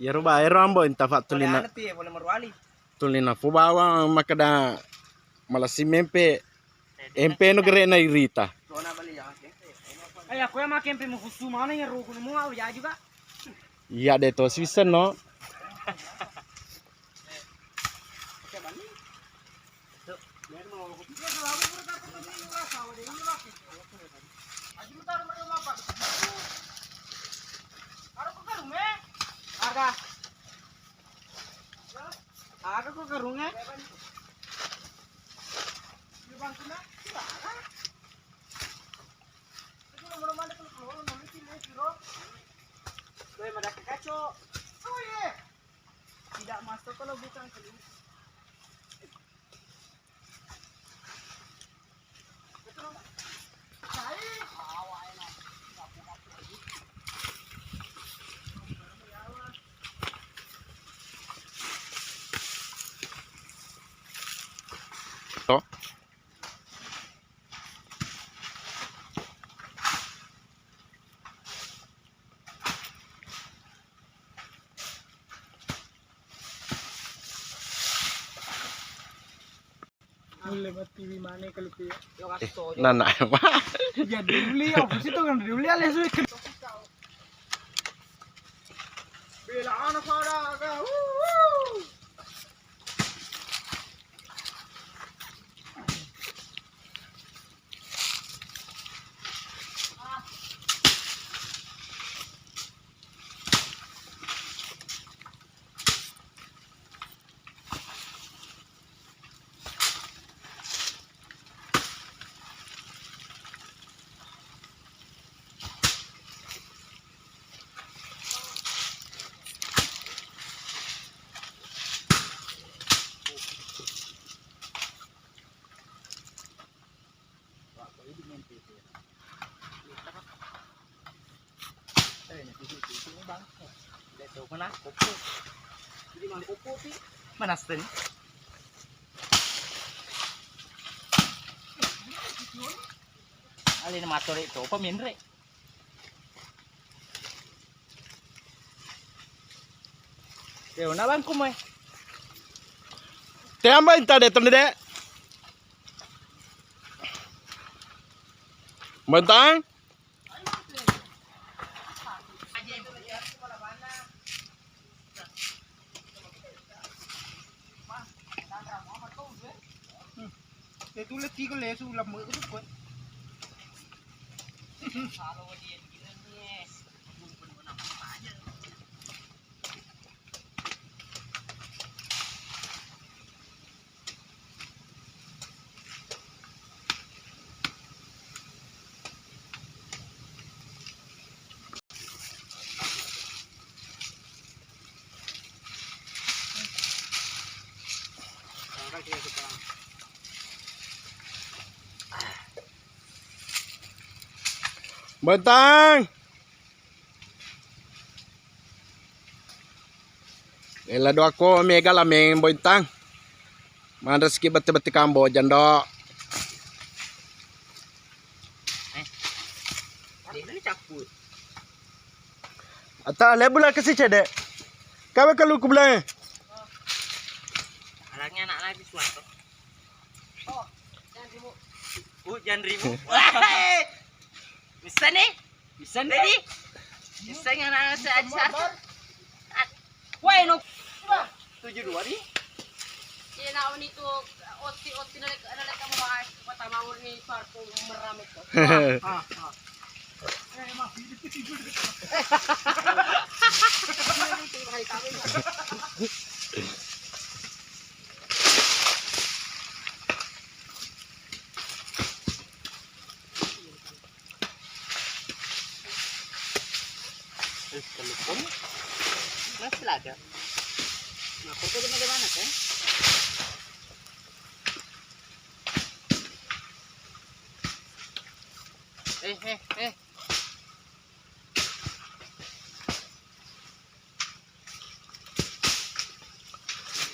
Yeroba erambo inta fatulina. Tulina fubawa makada malasi mempe empe no gere na irita. Ay aku yang makin pe musuh mana yang rukun semua ya juga. Iya de to season no. Ada kok karungnya. Tidak masuk kalau bukan keluar. To. Lewat TV mana kalau tu? Nana. Ya dibeli ya, pasti tu kan dibeli aja sih. Bila anak pada agak, mana? Kopo. Jadi mana kopo sih? Mana sen? Alin motor itu peminre. Yo na bang kumoy. Tamba inta de tonde. Bantang. Itu letih kalau lesu lama itu pun. Bantang. Ela do ako mega la meng bointang. Mandas ki bati kambo jando. Ini caput. Ata lebula kasi cede. Kawe kalu kublang. Anaknya anak lagi suatu. Oh, jangan ribu. Jangan ribu. Bisa nih? Bisa nih? Bisa yang anak saya ajar. Wah, no. 72 nih. Iya, nah ini tuh oti nalek kamu bahas pertama ini parko meramik tuh. Telepon masih ada. Nah, foto bagaimana kan?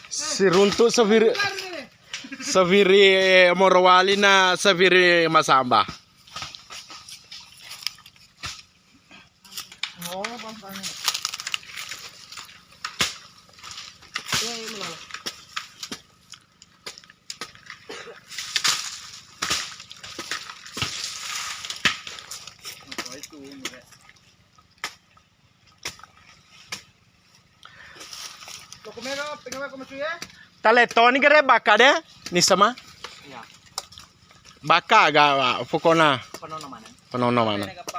Si runtuk saviri Morowali na saviri Masamba. Oh, pampang. Lo kumero, pingaway ko masuya? Taleto ni kere baka deh. Ni sama. Iya. Baka ga pokona Penuh naman. panono mana. Nagapa